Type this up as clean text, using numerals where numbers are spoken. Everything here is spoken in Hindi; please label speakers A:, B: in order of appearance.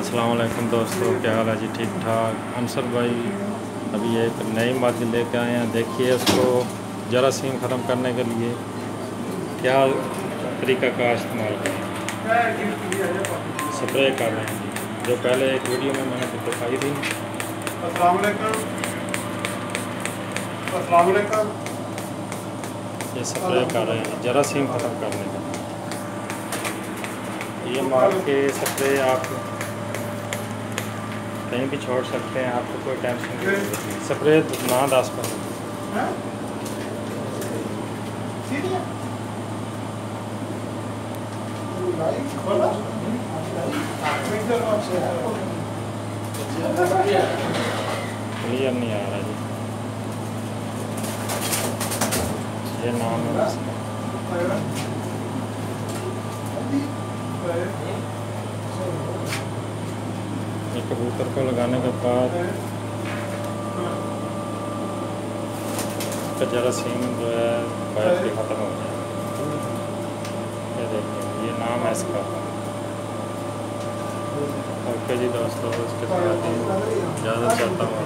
A: अस्सलाम वालेकुम दोस्तों, क्या हाल है जी? ठीक ठाक। अंसर भाई अभी एक नई मुर्गी लेके आए हैं। देखिए उसको जरासीम ख़त्म करने के लिए क्या तरीका का इस्तेमाल करें। स्प्रे कर रहे हैं जो पहले एक वीडियो में मैंने दिखाई थी।
B: अस्सलाम वालेकुम।
A: ये स्प्रे कर रहे हैं जरासीम ख़त्म करने का। ये मार के स्प्रे आप कहीं भी छोड़ सकते हैं, आपको कोई टेंशन नहीं। स्प्रे ना 10 पर क्लियर नहीं आ रहा जी। ये नाम है इसका। ये कबूतर को लगाने के बाद जरासीम जो है बाहर से ख़त्म हो जाए। ये देखिए ये नाम है इसका। ओके जी दोस्तों, इसके साथ ही इजाज़त चाहता हूँ।